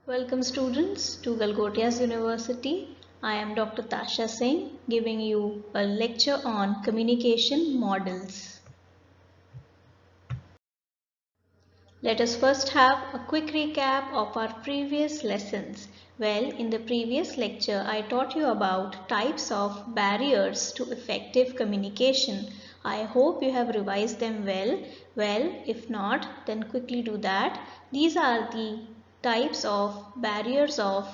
Welcome students to Galgotias University. I am Dr. Tasha Singh giving you a lecture on communication models. Let us first have a quick recap of our previous lessons. Well, in the previous lecture, I taught you about types of barriers to effective communication. I hope you have revised them well. Well, if not, then quickly do that. These are the types of barriers of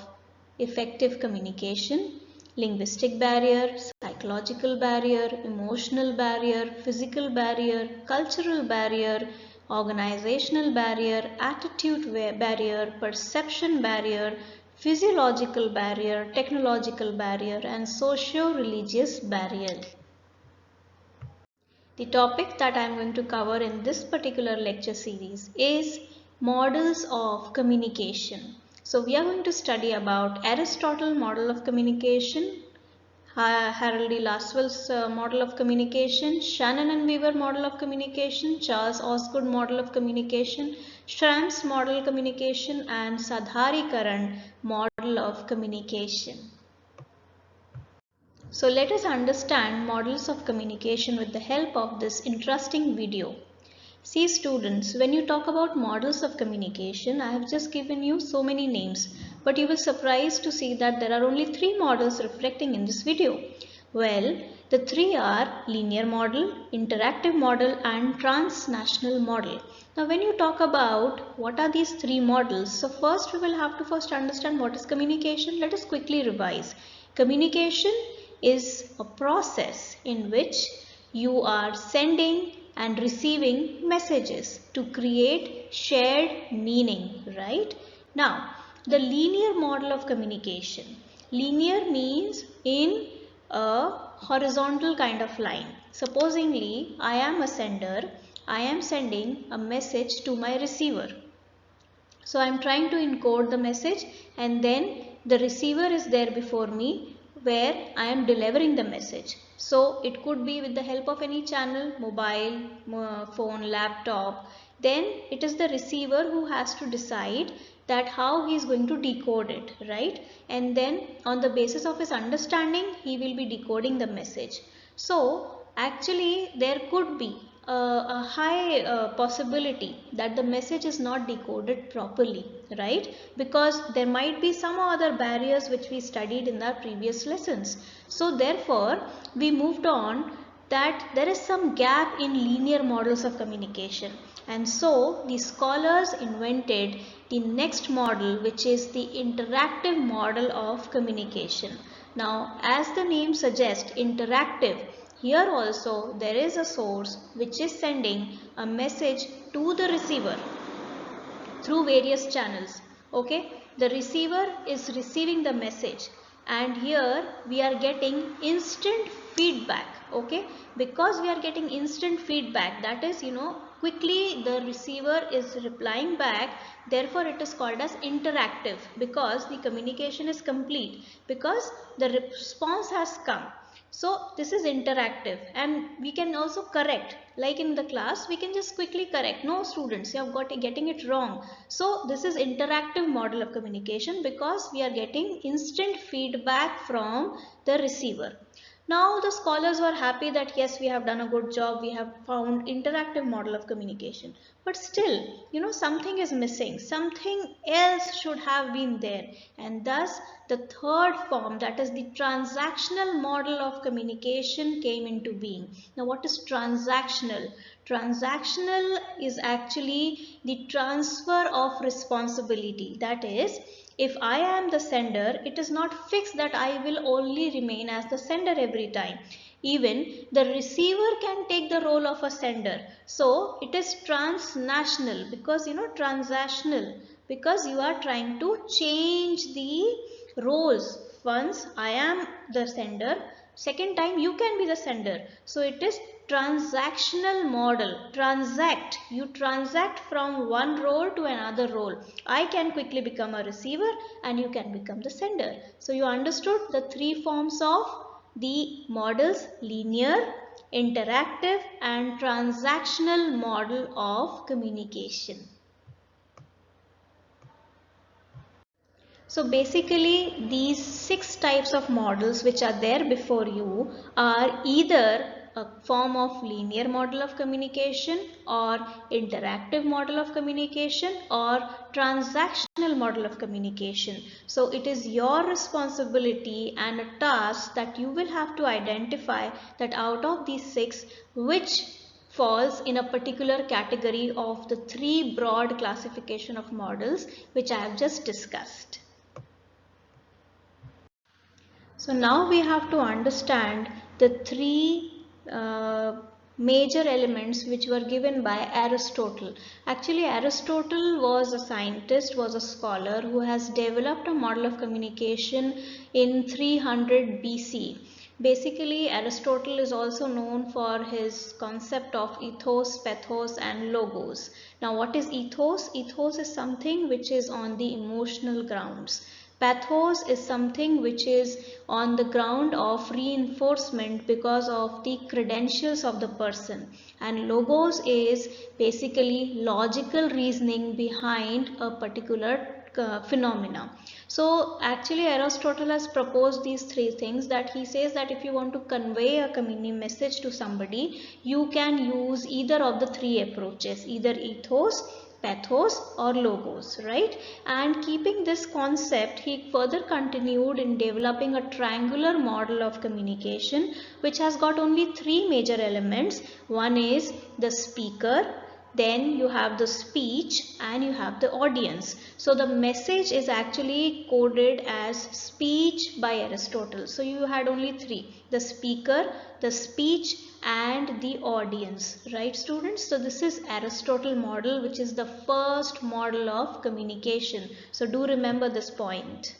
effective communication: linguistic barrier, psychological barrier, emotional barrier, physical barrier, cultural barrier, organizational barrier, attitude barrier, perception barrier, physiological barrier, technological barrier, and socio-religious barrier. The topic that I am going to cover in this particular lecture series is models of communication. So we are going to study about Aristotle model of communication, Harold D. Laswell's model of communication, Shannon and Weaver model of communication, Charles Osgood model of communication, Schramm's model communication, and Sadharikaran model of communication. So let us understand models of communication with the help of this interesting video. See students, when you talk about models of communication, I have just given you so many names, but you will surprised to see that there are only 3 models reflecting in this video. Well, the 3 are linear model, interactive model, and transnational model. Now when you talk about what are these 3 models, so first we will have to first understand what is communication. Let us quickly revise. Communication is a process in which you are sending and receiving messages to create shared meaning, right? Now, the linear model of communication. Linear means in a horizontal kind of line. Supposingly, I am a sender, I am sending a message to my receiver. So I am trying to encode the message, and then the receiver is there before me where I am delivering the message. So it could be with the help of any channel, mobile, phone, laptop. Then it is the receiver who has to decide that how he is going to decode it, right? And then on the basis of his understanding, he will be decoding the message. So actually there could be a high possibility that the message is not decoded properly, right? Because there might be some other barriers which we studied in our previous lessons. So therefore we moved on that there is some gap in linear models of communication, and so the scholars invented the next model, which is the interactive model of communication. Now as the name suggests, interactive, here also there is a source which is sending a message to the receiver through various channels. Okay, the receiver is receiving the message, and here we are getting instant feedback. Okay, because we are getting instant feedback, that is, quickly the receiver is replying back, therefore it is called as interactive, because the communication is complete, because the response has come. So this is interactive, and we can also correct, like in the class we can just quickly correct, no students, you have got getting it wrong. So this is interactive model of communication because we are getting instant feedback from the receiver. Now the scholars were happy that yes, we have done a good job, we have found interactive model of communication. But still, something is missing, something else should have been there. And thus the third form, that is the transactional model of communication, came into being. Now what is transactional? Transactional is actually the transfer of responsibility. That is, if I am the sender, it is not fixed that I will only remain as the sender every time. Even the receiver can take the role of a sender. So it is transnational, because transactional, because you are trying to change the roles. Once I am the sender, second time you can be the sender. So it is transactional model. Transact, you transact from one role to another role. I can quickly become a receiver and you can become the sender. So you understood the 3 forms of the models: linear, interactive, and transactional model of communication. So basically these 6 types of models which are there before you are either a form of linear model of communication or interactive model of communication or transactional model of communication. So it is your responsibility and a task that you will have to identify that out of these 6 which falls in a particular category of the 3 broad classification of models which I have just discussed. So now we have to understand the 3 major elements which were given by Aristotle. Actually, Aristotle was a scientist, was a scholar who has developed a model of communication in 300 BC. Basically, Aristotle is also known for his concept of ethos, pathos and logos. Now, what is ethos? Ethos is something which is on the emotional grounds. Pathos is something which is on the ground of reinforcement because of the credentials of the person, and logos is basically logical reasoning behind a particular phenomena. So actually Aristotle has proposed these 3 things, that he says that if you want to convey a message to somebody, you can use either of the 3 approaches, either ethos, pathos or logos, right? And keeping this concept, he further continued in developing a triangular model of communication which has got only 3 major elements. One is the speaker, then you have the speech and you have the audience. So the message is actually coded as speech by Aristotle. So you had only 3, the speaker, the speech and the audience, right students? So this is Aristotle model, which is the first model of communication. So do remember this point.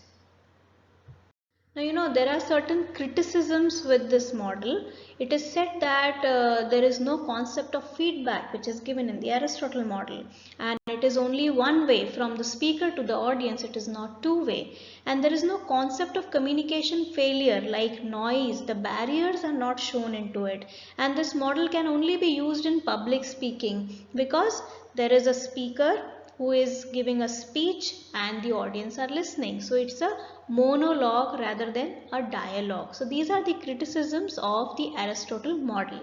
Now, there are certain criticisms with this model. It is said that there is no concept of feedback which is given in the Aristotle model, and it is only one way from the speaker to the audience. It is not two-way, and there is no concept of communication failure like noise. The barriers are not shown into it, and this model can only be used in public speaking because there is a speaker who is giving a speech and the audience are listening. So it's a monologue rather than a dialogue. So these are the criticisms of the Aristotle model.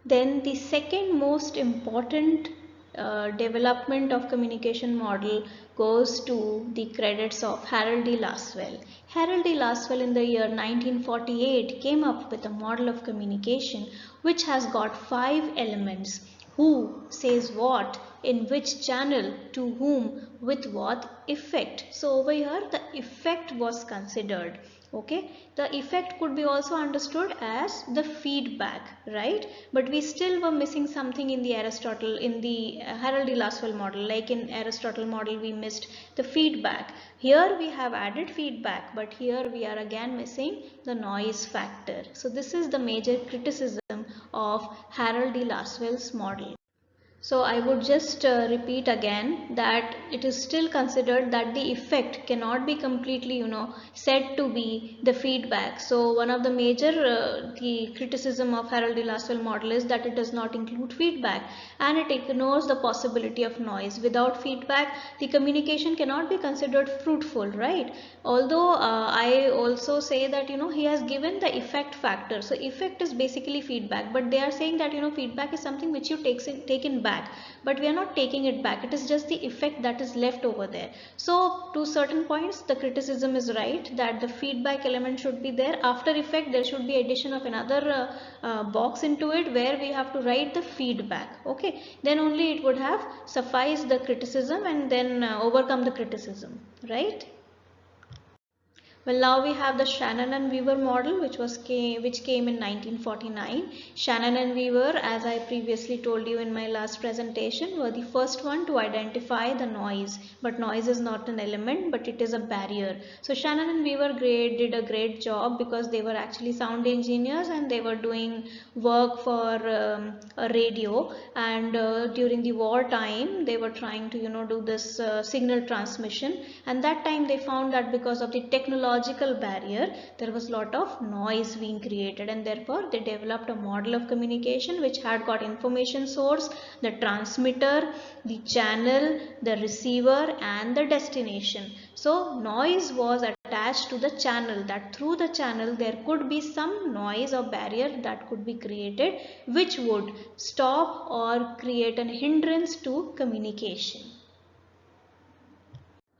Then the second most important development of communication model goes to the credits of Harold D. Lasswell. Harold D. Lasswell in the year 1948 came up with a model of communication which has got 5 elements: who says what, in which channel, to whom, with what effect. So over here the effect was considered. Okay, the effect could be also understood as the feedback, right? But we still were missing something in the Aristotle, in the Harold D. Lasswell model. Like in Aristotle model we missed the feedback. Here we have added feedback, but here we are again missing the noise factor. So this is the major criticism of Harold D. Lasswell's model. So I would just repeat again that it is still considered that the effect cannot be completely, said to be the feedback. So one of the major the criticism of Harold D. Lasswell model is that it does not include feedback, and it ignores the possibility of noise. Without feedback, the communication cannot be considered fruitful, right? Although I also say that he has given the effect factor. So effect is basically feedback, but they are saying that feedback is something which you taken back, but we are not taking it back. It is just the effect that is left over there. So to certain points the criticism is right that the feedback element should be there. After effect there should be addition of another box into it where we have to write the feedback. Okay, then only it would have sufficed the criticism and then overcome the criticism, right? Well, now we have the Shannon and Weaver model which came in 1949. Shannon and Weaver, as I previously told you in my last presentation, were the first one to identify the noise. But noise is not an element, but it is a barrier. So Shannon and Weaver did a great job because they were actually sound engineers and they were doing work for a radio, and during the war time they were trying to do this signal transmission, and that time they found that because of the technology physiological barrier, there was a lot of noise being created, and therefore they developed a model of communication which had got information source, the transmitter, the channel, the receiver and the destination. So noise was attached to the channel, that through the channel there could be some noise or barrier that could be created which would stop or create an hindrance to communication.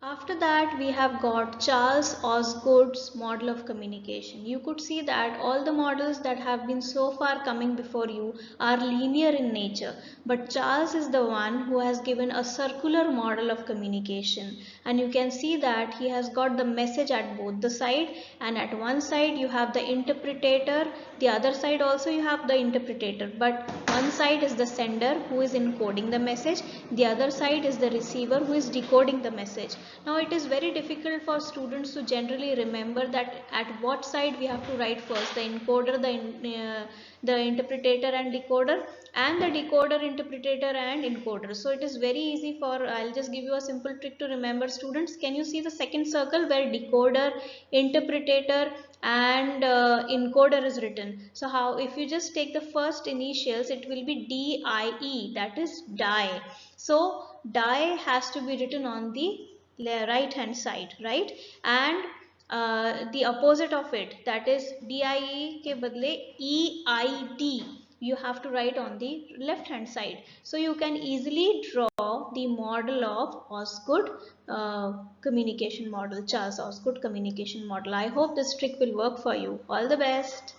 After that, we have got Charles Osgood's model of communication. You could see that all the models that have been so far coming before you are linear in nature, but Charles is the one who has given a circular model of communication, and you can see that he has got the message at both the side, and at one side you have the interpreter, the other side also you have the interpreter, but one side is the sender who is encoding the message, the other side is the receiver who is decoding the message. Now it is very difficult for students to generally remember that at what side we have to write first, the encoder, the interpreter and decoder, and the decoder, interpreter and encoder. So it is very easy for, I'll just give you a simple trick to remember, students. Can you see the second circle where decoder, interpreter and encoder is written? So how, if you just take the first initials, it will be DIE, that is die. So die has to be written on the right hand side, right? And the opposite of it, that is DIE ke badle EID, you have to write on the left hand side. So you can easily draw the model of Osgood communication model, Charles Osgood communication model. I hope this trick will work for you. All the best.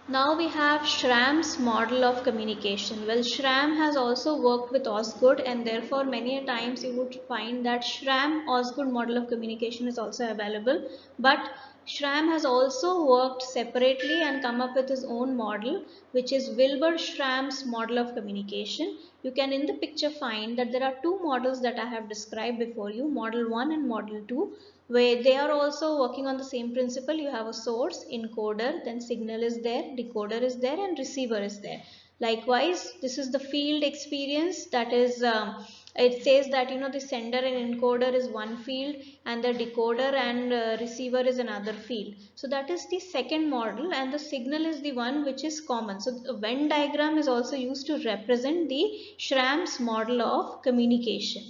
Now we have Schramm's model of communication. Well, Schramm has also worked with Osgood, and therefore many a times you would find that Schramm-Osgood model of communication is also available. But Schramm has also worked separately and come up with his own model, which is Wilbur Schramm's model of communication. You can in the picture find that there are two models that I have described before you, model 1 and model 2, where they are also working on the same principle. You have a source, encoder, then signal is there, decoder is there and receiver is there. Likewise, this is the field experience, that is it says that the sender and encoder is one field and the decoder and receiver is another field. So that is the second model, and the signal is the one which is common. So the Venn diagram is also used to represent the Schramm's model of communication.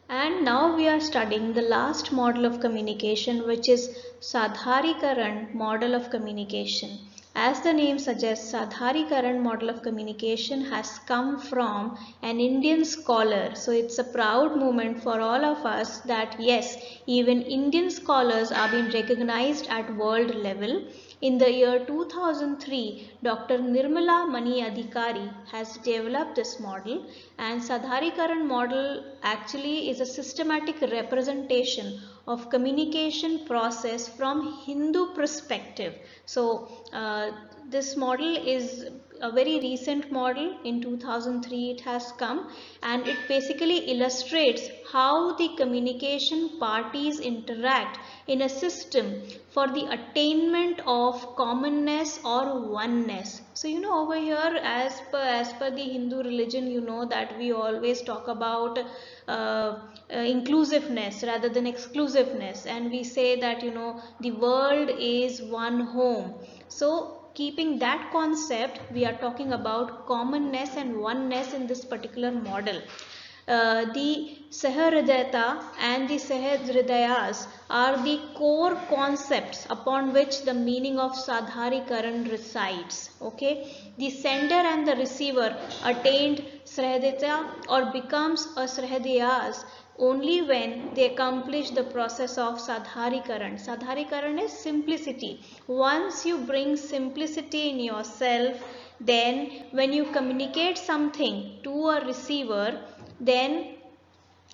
And now we are studying the last model of communication, which is Sadharikaran model of communication. As the name suggests, Sadharikaran model of communication has come from an Indian scholar. So it's a proud moment for all of us that yes, even Indian scholars are being recognized at world level. In the year 2003, Dr. Nirmala Mani Adhikari has developed this model, and Sadharikaran model actually is a systematic representation of communication process from Hindu perspective. So this model is a very recent model. In 2003 it has come, and it basically illustrates how the communication parties interact in a system for the attainment of commonness or oneness. So over here, as per the Hindu religion, that we always talk about inclusiveness rather than exclusiveness, and we say that the world is one home. So keeping that concept, we are talking about commonness and oneness in this particular model. The Sahridayata and the Sahridayas are the core concepts upon which the meaning of Sadharikaran resides. Okay, the sender and the receiver attained Sahridayata or becomes a Sahridayas only when they accomplish the process of Sadharikaran. Sadharikaran is simplicity. Once you bring simplicity in yourself, then when you communicate something to a receiver, then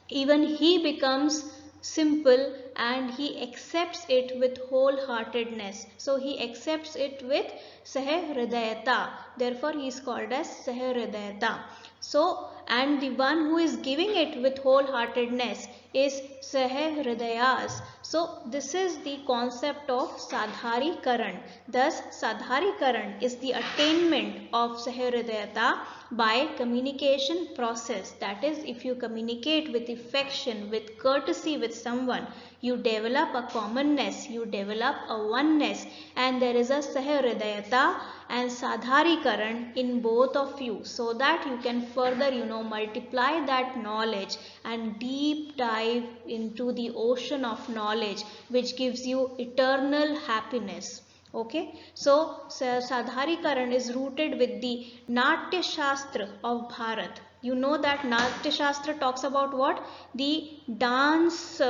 even he becomes simple and he accepts it with wholeheartedness. So he accepts it with Sahridayata. Therefore he is called as Sahridayata. So, and the one who is giving it with wholeheartedness is Sahridayas. So this is the concept of Sadharikaran. Thus Sadharikaran is the attainment of Sahridayata by communication process. That is, if you communicate with affection, with courtesy with someone, you develop a commonness, you develop a oneness, and there is a Sahridayata and Sadharikaran in both of you, so that you can further multiply that knowledge and deep dive into the ocean of knowledge which gives you eternal happiness. Okay, so Sadharikaran is rooted with the Natya Shastra of Bharat. You know that Natya Shastra talks about what? The dance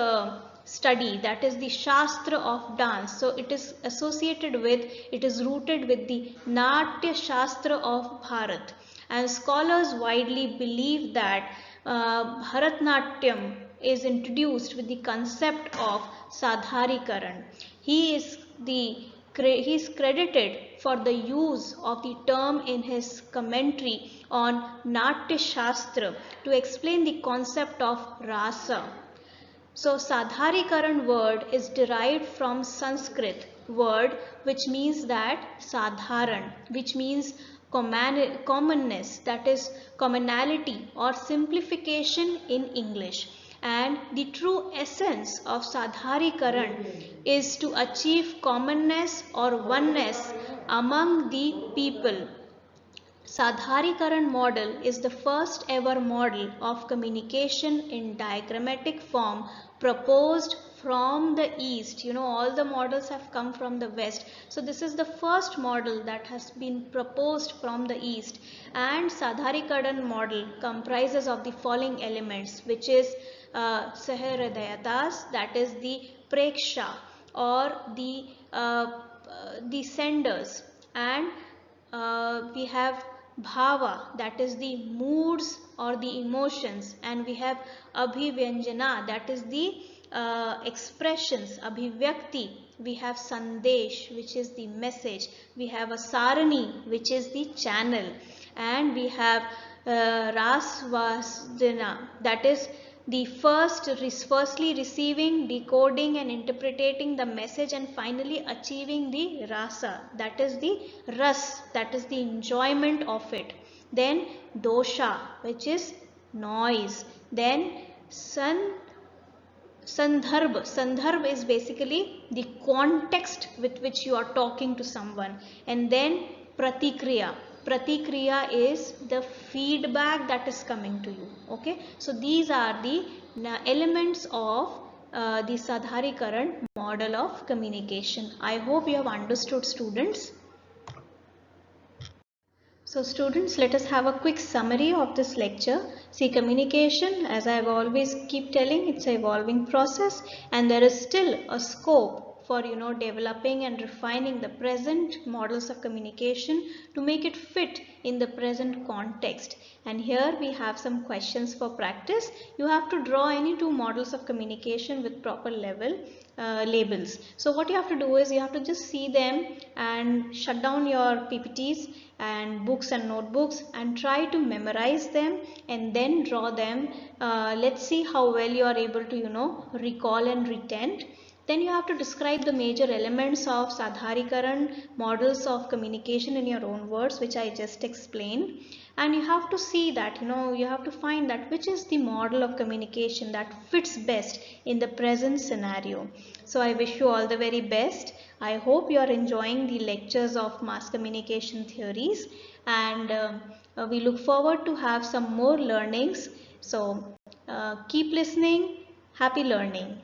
study, that is the Shastra of dance. So it is associated with, it is rooted with the Natya Shastra of Bharat. And scholars widely believe that Bharatnatyam is introduced with the concept of Sadharikaran. He is credited for the use of the term in his commentary on Natya Shastra to explain the concept of rasa. So Sadharikaran word is derived from Sanskrit word which means that Sadharan, which means commonness, that is commonality or simplification in English. And the true essence of Sadharikaran is to achieve commonness or oneness among the people. Sadharikaran model is the first ever model of communication in diagrammatic form proposed from the east. All the models have come from the west. So this is the first model that has been proposed from the east. And Sadharikaran model comprises of the following elements, which is Sahridayatas, that is the preksha or the senders, and we have bhava, that is the moods or the emotions, and we have abhivyanjana, that is the expressions, abhivyakti, we have sandesh, which is the message, we have a sarani, which is the channel, and we have rasvasdana, that is the firstly receiving, decoding and interpreting the message, and finally achieving the rasa, that is the ras, that is the enjoyment of it. Then dosha, which is noise. Then Sandarbh is basically the context with which you are talking to someone. And then pratikriya. Pratikriya is the feedback that is coming to you. Okay, so these are the elements of the Sadharikaran model of communication. I hope you have understood, students. So students, let us have a quick summary of this lecture. See, communication, as I have always keep telling, it's an evolving process, and there is still a scope for developing and refining the present models of communication to make it fit in the present context. And here we have some questions for practice. You have to draw any two models of communication with proper labels. So what you have to do is you have to just see them and shut down your PPTs and books and notebooks and try to memorize them and then draw them. Let's see how well you are able to recall and retain. Then you have to describe the major elements of Sadharikaran models of communication in your own words, which I just explained. And you have to see that, you have to find that which is the model of communication that fits best in the present scenario. So I wish you all the very best. I hope you are enjoying the lectures of mass communication theories, and we look forward to have some more learnings. So keep listening. Happy learning.